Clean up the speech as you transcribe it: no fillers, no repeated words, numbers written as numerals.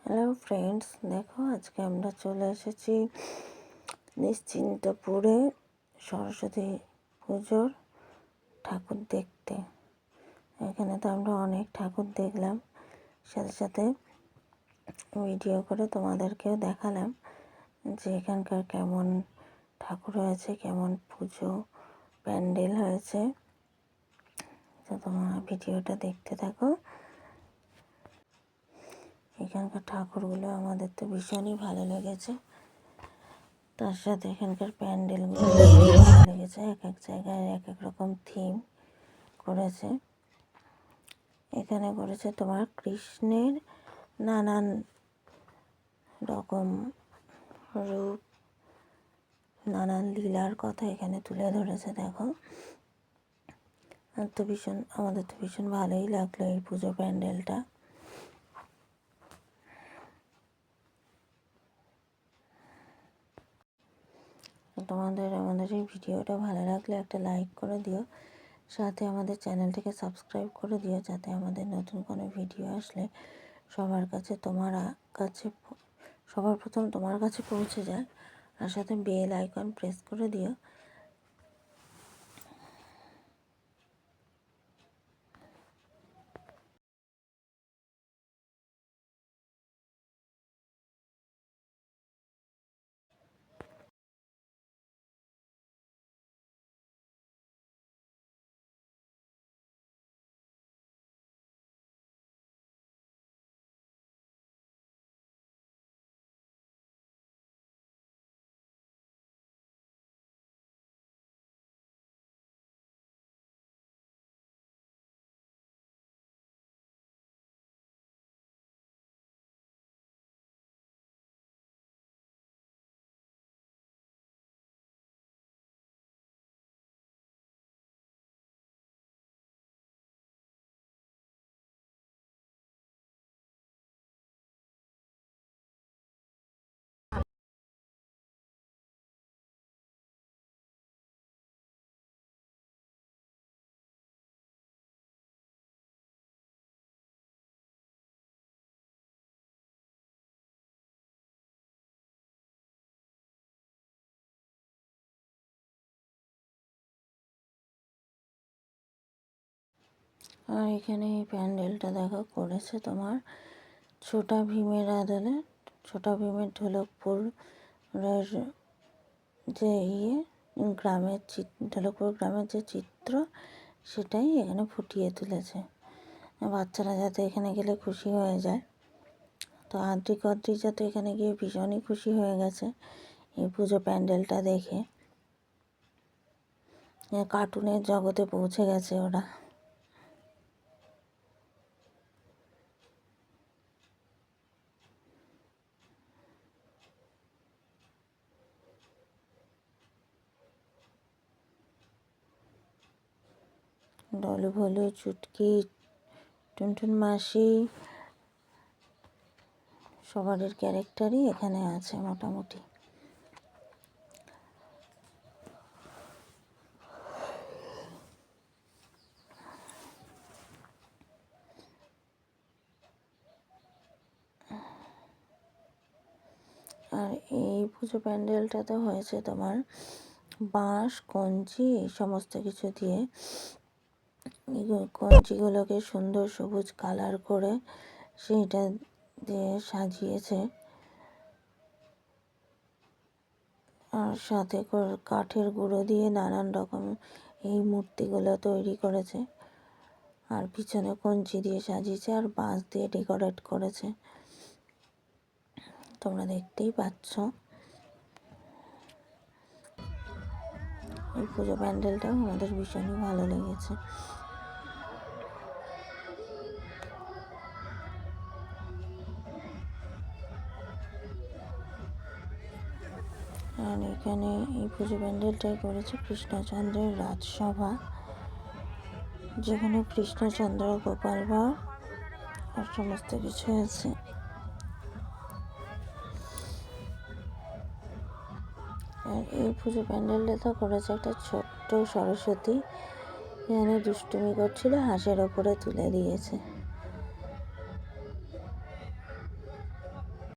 Hello friends, দেখো আজকে আমরা চলে এসেছি নিশ্চিন্তপুরে সরস্বতী পুজোর ঠাকুর দেখতে। এখানে তো আমরা অনেক ঠাকুর দেখলাম, সাথে সাথে ভিডিও করে তোমাদেরকেও দেখালাম যে এখানকার কেমন ঠাকুর হয়েছে, কেমন পুজো প্যান্ডেল হয়েছে। তো তোমরা ভিডিওটা দেখতে থাকো। এখানকার ঠাকুরগুলো আমাদের তো ভীষণই ভালো লেগেছে, তার সাথে এখানকার প্যান্ডেলগুলো ভালো লেগেছে। এক এক জায়গায় এক এক রকম থিম করেছে। এখানে করেছে তোমার কৃষ্ণের নানান রকম রূপ, নানান লীলার কথা এখানে তুলে ধরেছে। দেখো, আমাদের তো ভীষণ ভালোই লাগলো এই পুজো প্যান্ডেলটা। আমাদের এই ভিডিওটা ভালো লাগলে একটা লাইক করে দিও, সাথে আমাদের চ্যানেলটিকে সাবস্ক্রাইব করে দিও, যাতে আমাদের নতুন কোনো ভিডিও আসলে সবার প্রথম তোমার কাছে পৌঁছে যায়। আর সাথে বেল আইকন প্রেস করে দিও। আর এখানে এই প্যান্ডেলটা দেখো করেছে তোমার ছোটা ভীমের আদলে। ছোটা ভীমের ঢোলকপুরের যে ঢোলকপুর গ্রামের যে চিত্র, সেটাই এখানে ফুটিয়ে তুলেছে। বাচ্চারা যাতে এখানে গেলে খুশি হয়ে যায়। তো আদ্রিক যাতে এখানে গিয়ে ভীষণই খুশি হয়ে গেছে এই পুজো প্যান্ডেলটা দেখে। কার্টুনের জগতে পৌঁছে গেছে ওরা। ডলু ভলু, চুটকি, টুনটুন মাসি, সবারই ক্যারেক্টারই এখানে আছে মোটামুটি। আর এই পুজো প্যান্ডেলটা তো হয়েছে তোমার বাঁশ, কঞ্চি এই সমস্ত কিছু দিয়ে। কঞ্চিগুলোকে সুন্দর সবুজ কালার করে সেইটা দিয়ে সাজিয়েছে। আর সাথে কাঠের গুঁড়ো দিয়ে নানান রকম এই মূর্তিগুলো তৈরি করেছে। আর পিছনে কঞ্চি দিয়ে সাজিয়েছে, আর বাঁশ দিয়ে ডেকোরেট করেছে। তোমরা দেখতেই পাচ্ছ। এই পুজো প্যান্ডেলটাও আমাদের ভীষণই ভালো লেগেছে। আর এখানে এই পুজো প্যান্ডেলটাই করেছে কৃষ্ণচন্দ্রের রাজসভা, যেখানে কৃষ্ণচন্দ্র, গোপাল ভাঁড় আর সমস্ত কিছু আছে। আর এই পুজো প্যান্ডেলটা তো করেছে একটা ছোট্ট সরস্বতী, এখানে দুষ্টুমি করছিল, হাঁসের ওপরে তুলে দিয়েছে।